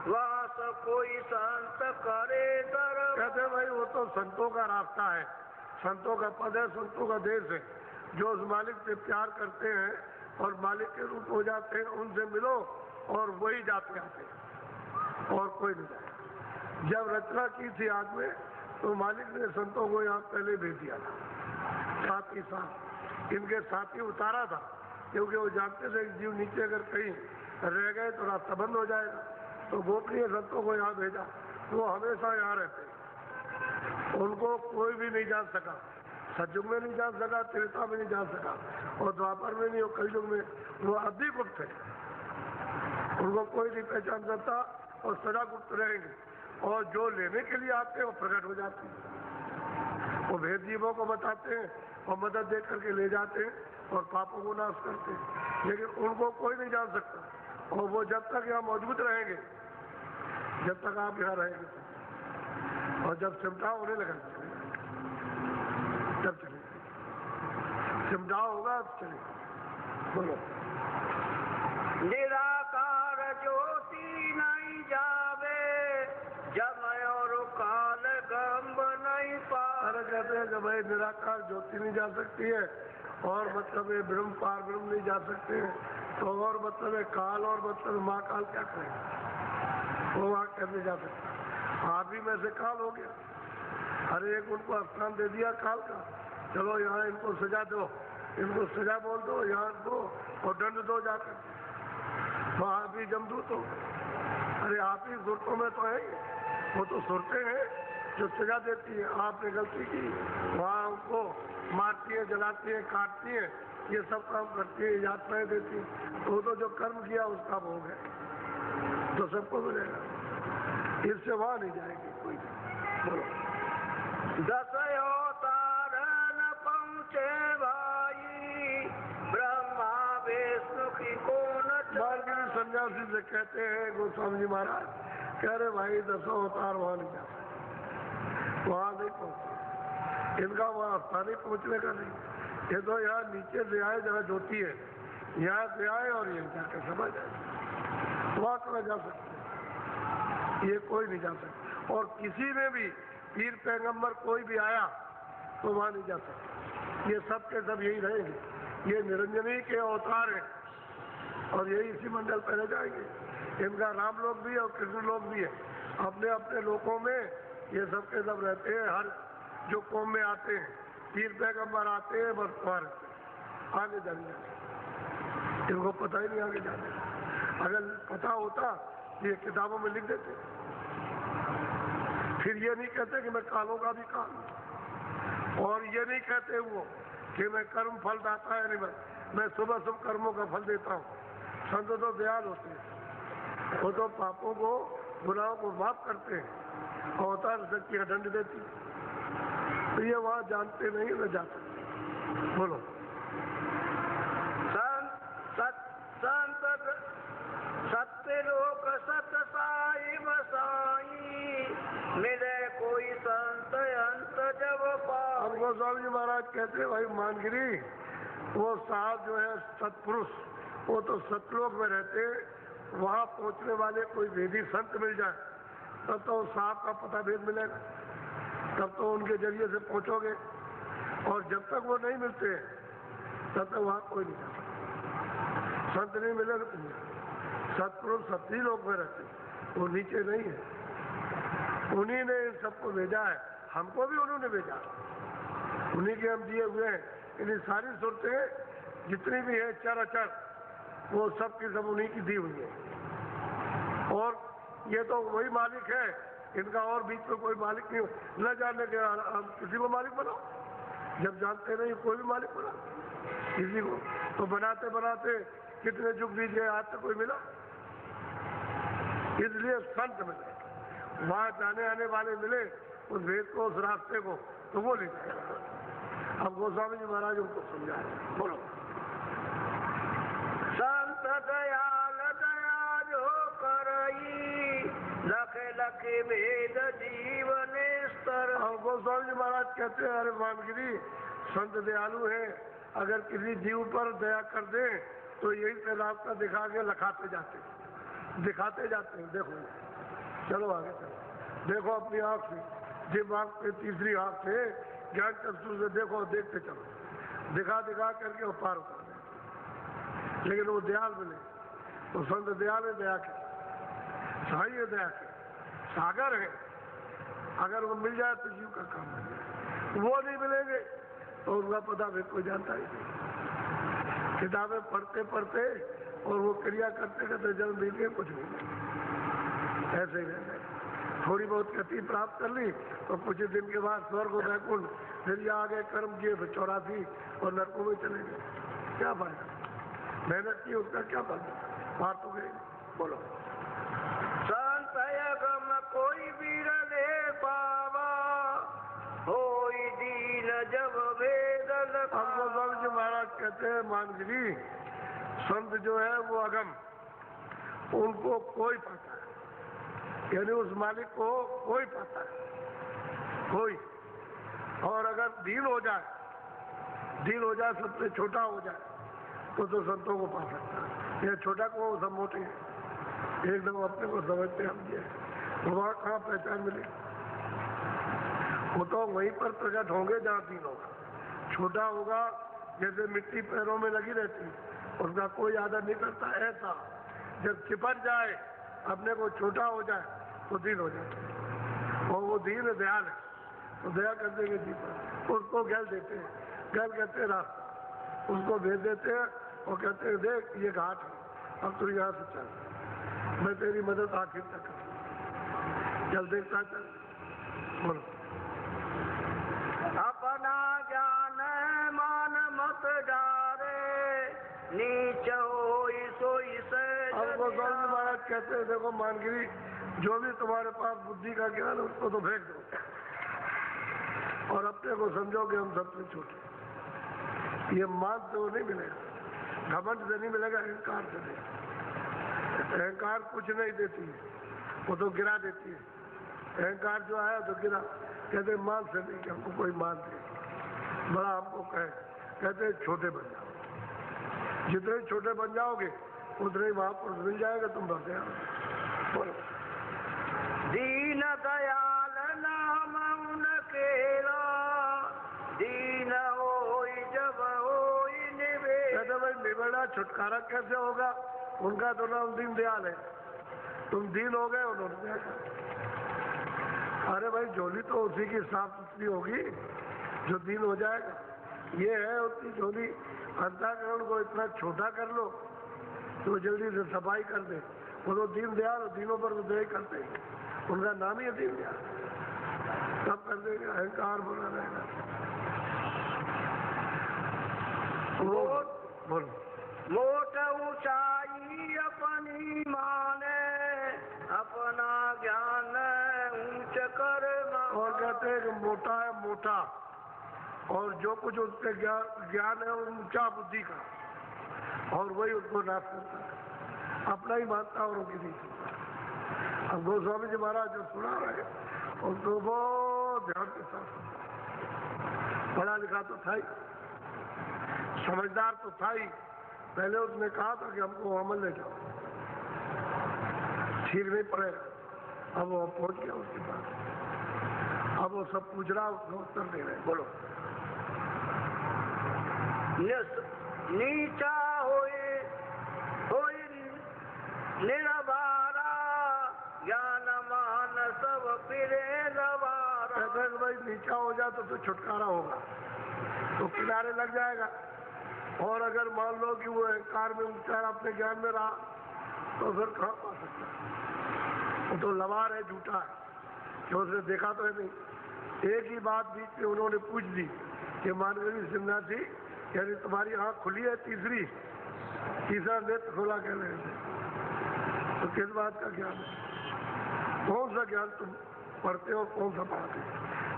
Speaker 2: वास कोई संत करे दर।
Speaker 1: कहते भाई वो तो संतों का रास्ता है, संतों का पद है, संतों का देश है, जो उस मालिक से प्यार करते हैं और मालिक के रूप हो जाते हैं, उनसे मिलो और वही जाते आते हैं, और कोई नहीं जाए। जब रचना की थी आग में तो मालिक ने संतों को यहाँ पहले भेज दिया था, साथ ही साथ इनके साथ ही उतारा था, क्योंकि वो जानते थे कि जीव नीचे अगर कहीं रह गए तो रास्ता बंद हो जाएगा, तो गोपनीय संतों को यहाँ भेजा, वो हमेशा यहाँ रहते, उनको कोई भी नहीं जान सका, सतयुग में नहीं जान सका, त्रेता में नहीं जान सका, और द्वापर में नहीं और कलयुग में वो अति गुप्त है, उनको कोई नहीं पहचान सकता और सदा गुप्त रहेंगे, और जो लेने के लिए आते हैं वो प्रकट हो जाते हैं, वो भेद जीवों को बताते हैं और मदद दे करके ले जाते हैं और पापों को नाश करते हैं, लेकिन उनको कोई नहीं जान सकता, और वो जब तक यहाँ मौजूद रहेंगे, जब तक आप यहाँ रहेंगे, और जब सिमटाव होने लगा तब चलेगा, सिमटाव होगा अब चलेगा। बोलो।
Speaker 2: निराकार ज्योति नहीं जावे, जमय और काल गंभ नहीं पावे।
Speaker 1: अरे कहते हैं कि भाई निराकार ज्योति नहीं जा सकती है, और मतलब ये ब्रह्म पार ब्रह्म नहीं जा सकते हैं, तो और मतलब है काल, और मतलब महाकाल क्या करें, वो वहां कैसे जा सकता, आप ही में से काल हो गया। अरे एक उनको स्थान दे दिया काल का, चलो यहाँ इनको सजा दो, इनको सजा बोल दो, यहाँ दो और दंड दो जाकर, तो आप ही जमदूत हो। अरे आप ही सुरतों में तो है, वो तो सुरते हैं जो सजा देती है, आपने गलती की वहाँ उनको मारती है, जलाती है, काटती है, ये सब काम करती है, यातनाएं देती है, तो जो कर्म किया उसका भोग है, तो सबको मिलेगा, इससे वहां नहीं जाएगी कोई। बोलो।
Speaker 2: 10 अवतार न पहुँचे भाई, ब्रह्मा विष्णु की कौन।
Speaker 1: बालगिरी सन्यासी से कहते हैं गोस्वामी जी महाराज, कह रहे भाई 10 अवतार वहां नहीं जा सकते, वहां नहीं पहुंचे, इनका वहां स्थान ही पहुंचने का नहीं, ये तो यहाँ नीचे से आए जहाँ ज्योति है, यहाँ से आए और ये जाके समझ आए, वहां कहाँ जा सकते, ये कोई नहीं जा सकता, और किसी में भी पीर पैगंबर कोई भी आया तो वहां नहीं जा सकता, ये सब के सब यही रहेंगे, ये निरंजनी के अवतार हैं और यही इसी मंडल पर रह जाएंगे, इनका राम लोग भी और कृष्ण लोग भी है, अपने अपने लोगों में ये सब के सब रहते हैं, हर जो कौम में आते हैं पीर पैगंबर आते हैं, बस वहां रहते हैं, आगे जाने इनको पता ही नहीं आगे जाने। अगर पता होता तो ये किताबों में लिख देते। फिर ये नहीं कहते कि मैं कालों का भी काल, और ये नहीं कहते वो कि मैं कर्म फल दाता है, नहीं मैं सुबह सब कर्मों का फल देता हूँ। संत तो दयाल होते हैं, वो तो पापों को गुनाहों को माफ करते हैं और अवतार शक्ति का दंड देती है। तो ये वहाँ जानते नहीं, न जाते। बोलो।
Speaker 2: संत सत्य लोक सत साई बसाई, मिले कोई संत अंत जब पाई।
Speaker 1: अब गोस्वामी जी महाराज कहते हैं भाई मानगिरी, वो साहब जो है सत्पुरुष, वो तो सतलोक में रहते, वहाँ पहुँचने वाले कोई वेदी संत मिल जाए तब तो साहब का पता भेद मिलेगा, तब तो उनके जरिए से पहुँचोगे। और जब तक वो नहीं मिलते तब तक वहाँ कोई नहीं जाता। संत नहीं मिलेगा तुम, सतपुरुष सत्य लोक में रहते, वो नीचे नहीं है। उन्हीं ने इन सबको भेजा है, हमको भी उन्होंने भेजा, उन्हीं के हम दिए हुए हैं। इन्हीं सारी सूरतें जितनी भी है चर अचर, वो सब की सब उन्हीं की दी हुई है। और ये तो वही मालिक है, इनका और बीच में कोई मालिक नहीं। न जानने के हम किसी को मालिक बनाओ, जब जानते नहीं कोई भी मालिक बना किसी को, तो बनाते बनाते कितने युग बीत गए, आज तक कोई मिला। इसलिए संत मिले, वहाँ जाने आने वाले मिले, उस वेद को, उस रास्ते को, तो वो ले जाएगा। अब गोस्वामी जी महाराज उनको समझाए। बोलो।
Speaker 2: संत दयाल दया जो करई, लखे लखे भेद जीवन स्तर।
Speaker 1: अब गोस्वामी जी महाराज कहते हैं, अरे मानगिरी संत दयालु है, अगर किसी जीव पर दया कर दे तो यही से रास्ता दिखा के लखाते जाते, दिखाते जाते हैं। देखो, चलो आगे चलो, देखो अपनी आँख से, जिस आँख पे तीसरी आँख से ज्ञान चक्षु से देखो, देखते चलो, दिखा दिखा करके वो पार उतार दे। लेकिन वो दयाल मिले तो संत दयाल है, दया के साई है, दया के सागर है। अगर वो मिल जाए तो जीव का काम मिल जाए, वो नहीं मिलेंगे तो उनका पता भी कोई जानता ही नहीं। किताबें पढ़ते पढ़ते और वो क्रिया करते करते जन्म बीत गए, कुछ नहीं, ऐसे ही रहते। थोड़ी बहुत गति प्राप्त कर ली तो कुछ दिन के बाद स्वर्ग और वैकुंठ, फिर आ गए कर्म किए, फिर 84 और नरकों में चले गए। क्या फायदा, मेहनत की उसका क्या फायदा, बात तो गई। बोलो।
Speaker 2: संत यगम कोई बिरले पावा, होई दीन जब वेद लखावा।
Speaker 1: अब गोस्वामी जी महाराज कहते हैं, मानगिरी संत जो है वो अगम, उनको कोई पाता है, यानी उस मालिक को कोई पाता है, कोई। और अगर दीन हो जाए सबसे छोटा हो जाए तो संतों को पा सकता है। ये छोटा को सब मोटे हैं, एकदम अपने को समझते हम ये, वहाँ कहाँ पहचान मिले। वो तो वहीं पर प्रकट होंगे जहाँ दीन होगा। छोटा होगा जैसे मिट्टी पैरों में लगी रहती, उसका कोई आदर नहीं करता, ऐसा जब चिपट जाए, अपने को छोटा हो जाए तो दीन हो जाता। और वो दीन दयाल है, तो दया कर देंगे जी पर, उसको गैल देते हैं, गैल कहते हैं रास्ता, उसको भेज देते हैं और कहते हैं देख ये घाट है, अब तू यहाँ से चल, मैं तेरी मदद आखिर तक करूँ, चल देखता चल। बोलो।
Speaker 2: अपना ज्ञान मान मत डारे, नीच होई सोई से।
Speaker 1: अब गोस्वामी महाराज कहते हैं, देखो मानगिरी, जो भी तुम्हारे पास बुद्धि का ज्ञान है उसको तो फेंक दो और अपने को समझो कि हम सबसे छोटे। ये मान से वो नहीं मिलेगा, घमंड से नहीं मिलेगा, अहंकार से नहीं। अहंकार कुछ नहीं देती है, वो तो गिरा देती है। अहंकार जो आया तो गिरा, कहते मान से नहीं कि हमको कोई मान दे, बड़ा हमको कहे, कहते छोटे बन जाओ। जितने छोटे बन जाओगे उतने ही वहां पर मिल जाएगा, तुम भर गया। बोलो।
Speaker 2: दीन दयाल नाम उनकेरा, दीन होई जब होई निवेद।
Speaker 1: कहते भाई निवेड़ा छुटकारा कैसे होगा, उनका तो नाम दीन दयाल है, तुम दीन हो गए, उन्होंने दया कर। अरे भाई झोली तो उसी की साफ सुथरी होगी जो दीन हो जाएगा। ये है उसकी झोली, अंतःकरण को इतना छोटा कर लो तो जल्दी से सफाई कर दे। वो तो दीनदयाल, दीनों पर तो दया करते हैं, उनका नाम ही है दीनदयाल। सब कर देंगे, अहंकार बना रहेगा। बोलो।
Speaker 2: मोट ऊंचाई अपनी माने, अपना ज्ञान ऊंच कर।
Speaker 1: और कहते हैं कि मोटा है मोटा, और जो कुछ उसके ज्ञान है ऊंचा बुद्धि का, और वही उसको नाश करता है, अपना ही मानता और उनकी नहीं सुनता। अब गोस्वामी जी महाराज जो सुना रहे उसको बहुत ध्यान के साथ सुनता। पढ़ा लिखा तो था ही, समझदार तो था ही। पहले उसने कहा था कि हमको अमल ले जाओ, ठीक नहीं पड़ेगा। अब वो पहुंच गया उसके पास, अब वो सब पूछ रहा, उसको उत्तर दे रहे। बोलो।
Speaker 2: नीचा होई निरबारा, ज्ञान मान सब फिरे लवारा।
Speaker 1: कहते हैं भाई नीचा हो जा तो छुटकारा होगा, तो किनारे लग जाएगा। और अगर मान लो कि वो अहंकार में ऊंचा अपने ज्ञान में रहा, तो फिर कहाँ पा सकता है? वो तो लवार है, झूठा है, कि उसने देखा तो है नहीं। एक ही बात बीच में उन्होंने पूछ दी कि मानवीय सन्यासी, यानी तुम्हारी आंख खुली है, तीसरा नेत्र खोला कह रहे थे, तो किस बात का ज्ञान है? कौन सा ज्ञान तुम पढ़ते हो, कौन सा पढ़ते हो?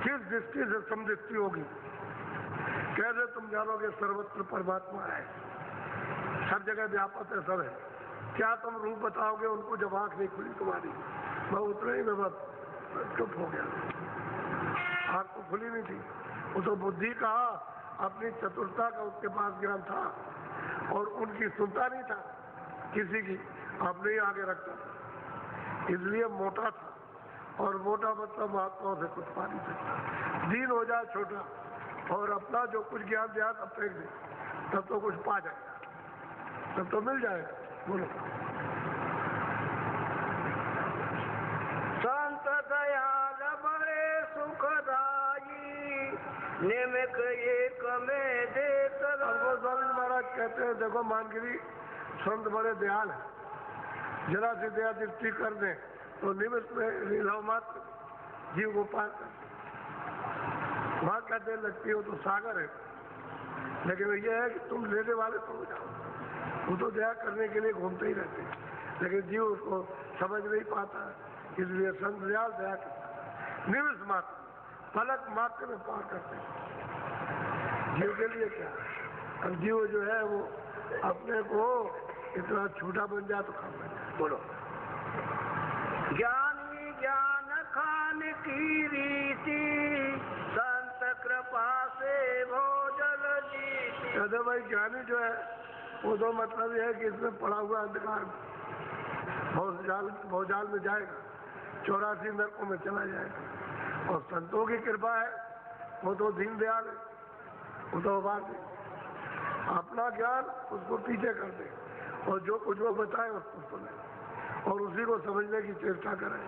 Speaker 1: किस दृष्टि से समदृष्टि होगी? कैसे तुम जानोगे सर्वत्र परमात्मा है, सब जगह व्यापक है, सब है? क्या तुम रूप बताओगे उनको जब आंख नहीं खुली तुम्हारी? मैं उतने ही में बस चुप हो गया, आंख तो खुली नहीं थी। वो तो बुद्धि का, अपनी चतुरता का उसके पास ज्ञान था, और उनकी सुनता नहीं था किसी की, अपने ही आगे रखता था, इसलिए मोटा था। और मोटा मतलब महात्माओं से कुछ पा नहीं सकता। दीन हो जाए छोटा, और अपना जो कुछ ज्ञान दिया तब फेंक दे, तब तो कुछ पा जाएगा, तब तो मिल जाएगा। बोलो।
Speaker 2: संत दयाल बड़े सुखदाई, निमिक एक में देत।
Speaker 1: गोस्वामी महाराज कहते हैं, देखो मानगिरी, संत बड़े दयाल है, जरा सी दया दृष्टि कर दे तो निमित्त में लीलाओ मात्र जीव को पार कर। वहां कहते लगती हो तो सागर है, लेकिन यह है कि तुम लेने वाले तो हो जाओ। वो तो दया करने के लिए घूमते ही रहते हैं, लेकिन जीव उसको समझ नहीं पाता, इसलिए संत दयाल दया करता। निमित्त मात्र, पलक मात्र में पार करते हैं। जीव के लिए क्या, अब जीव जो है वो अपने को इतना छोटा बन जाए तो कम बन जाए। बोलो।
Speaker 2: ज्ञानी ज्ञान खान की रीति, संत कृपा से भोजन जीती।
Speaker 1: कहते भाई ज्ञानी जो है वो तो मतलब यह है कि इसमें पड़ा हुआ अंधकार भवजाल में जाएगा, 84 नरकों में चला जाएगा। और संतों की कृपा है, वो तो दीनदयाल है, वो तो उबार दे, अपना ज्ञान उसको पीछे कर दे, और जो कुछ वो बताए उसको सुने, और उसी को समझने की चेष्टा करें,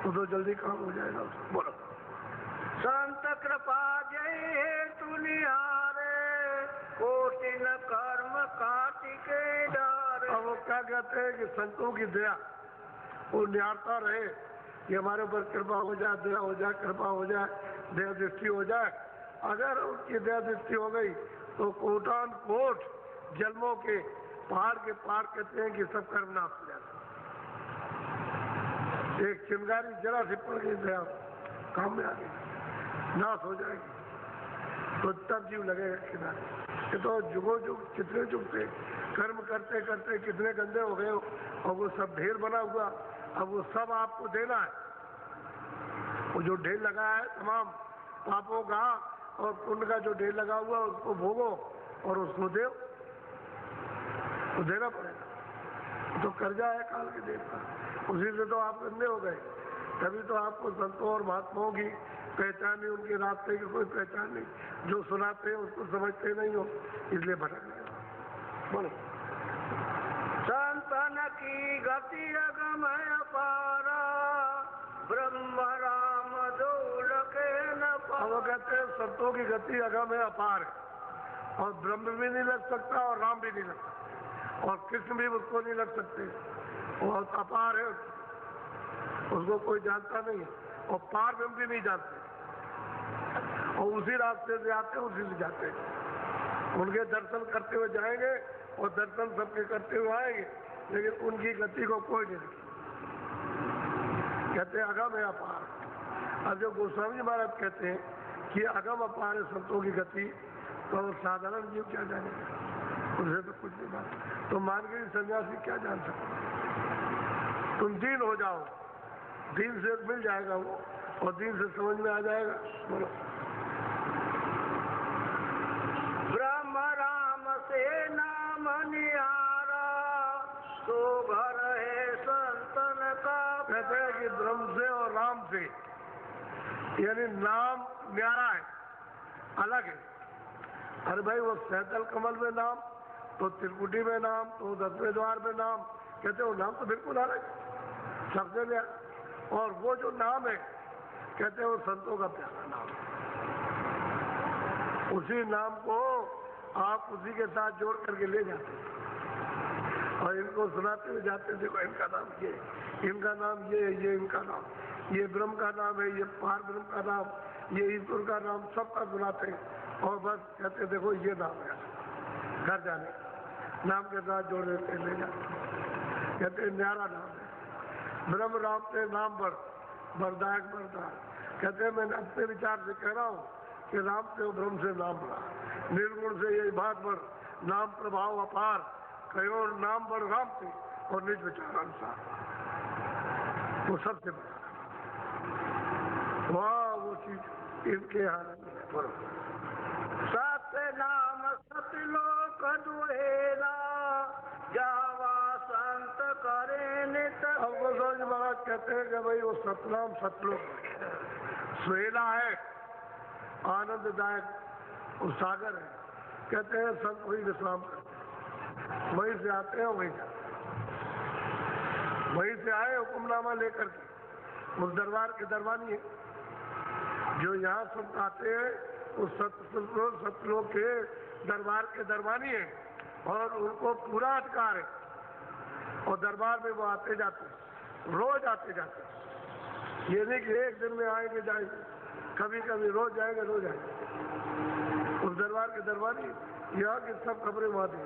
Speaker 1: तो जल्दी काम हो जाएगा उसको। बोलो।
Speaker 2: संत कृपा जय तुनिहारे, कोटिन कर्म काटिके डारे।
Speaker 1: अब वो क्या कहते हैं कि संतों की दया वो निहारता रहे कि हमारे ऊपर कृपा हो जाए, दया हो जाए, कृपा हो जाए, दया दृष्टि हो जाए। अगर उनकी दया दृष्टि हो गई तो कोटान कोट जन्मों के पहाड़ के पार कहते हैं कि सब कर्म नाश हो जाता। एक चिंगारी जरा से पड़ गई दया काम में आ गई, नाश हो जाएगी, तो तब जीव लगेगा किनारे। ये तो जुगों जुग कितने जुग से कर्म करते करते कितने गंदे हो गए, और वो सब ढेर बना हुआ, अब वो सब आपको देना है। वो जो ढेर लगा है तमाम पापों का और पुण्य का जो ढेर लगा हुआ उसको भोगो और उसको दो, तो देना पड़ेगा। तो कर्जा है काल के देव का, उसी से तो आप गंदे हो गए। तभी तो आपको संतों और महात्माओं की पहचान नहीं, उनके रास्ते की कोई पहचान नहीं, जो सुनाते हैं उसको समझते नहीं हो, इसलिए भटक गए। बोलो।
Speaker 2: संतन की गति अगम अपारा, ब्रह्म राम दौलके न पारा।
Speaker 1: वो कहते हैं संतों की गति अगम है, अपार है, और ब्रह्म भी नहीं लग सकता और राम भी नहीं लग सकता। और कृष्ण भी उसको नहीं लग सकते, वो अपार है, उसको कोई जानता नहीं है, और पार ब्रह्म भी नहीं जानते, और उसी रास्ते से आते हैं, उसी से जाते हैं। उनके दर्शन करते हुए जाएंगे और दर्शन सबके करते हुए आएंगे, लेकिन उनकी गति को कोई नहीं देखेगा। कहते हैं अगम है अपार। अब जो गोस्वामी जी महाराज कहते हैं कि अगम अपार है संतों की गति, तो साधारण जीव क्या जानेगा, उसे तो कुछ नहीं बात। तो मान के सन्यासी क्या जान सकते। तुम दीन हो जाओ, दीन से मिल जाएगा वो, और दीन से समझ में आ जाएगा। बोलो।
Speaker 2: ब्रह्म राम से नाम निहारा, तो घर है संतन का।
Speaker 1: कहते हैं कि ब्रह्म से और राम से, यानी नाम न्यारा है, अलग है। अरे भाई वो सैतल कमल में नाम, तो त्रिकुटी में नाम, तो 10वें द्वार में नाम, कहते हैं वो नाम तो बिल्कुल अलग है, सबसे न्यारा। और वो जो नाम है, कहते हैं वो संतों का प्यारा नाम है। उसी नाम को आप उसी के साथ जोड़ करके ले जाते हैं और इनको सुनाते हुए जाते, देखो इनका नाम ये, इनका नाम ये इनका नाम, ये ब्रह्म का नाम है, ये पार ब्रह्म का नाम, ये ईश्वर का नाम, सबका सुनाते हैं। और बस कहते देखो ये नाम है, घर जाने नाम के साथ जोड़ देते ले जाते, कहते न्यारा नाम है। ब्रह्म राम से नाम बरदायक बरदायक। कहते हैं मैं अपने विचार से कह रहा हूँ कि राम से और ब्रह्म से नाम बढ़ा, निर्गुण से यही बात बढ़, नाम प्रभाव अपार, कहो नाम बढ़ राम से और निज विचार अनुसार, वो सबसे बड़ा वाह वो चीज इनके यहाँ नहीं।
Speaker 2: सत्य नाम सतलोक दुहेला, जावा संत करे नित।
Speaker 1: अब गोस्वामी महाराज कहते हैं कि भाई वो सतनाम सतलोक सुहेला है, आनंददायक वो सागर है। कहते हैं संत वही विश्राम करते हैं, वहीं से आते हैं वहीं जाते हैं। वहीं से आए हुक्मनामा लेकर के, उस दरबार के दरबानी है जो यहाँ संत आते हैं, उस सतलोक के दरबार के दरबानी है, और उनको पूरा अधिकार है, और दरबार में वो आते जाते, रोज आते जाते। ये नहीं कि एक दिन में आएंगे जाएंगे, कभी कभी रोज जाएंगे रोज आएंगे। उस दरबार के दरबानी यहाँ की सब खबरें वहाँ दी।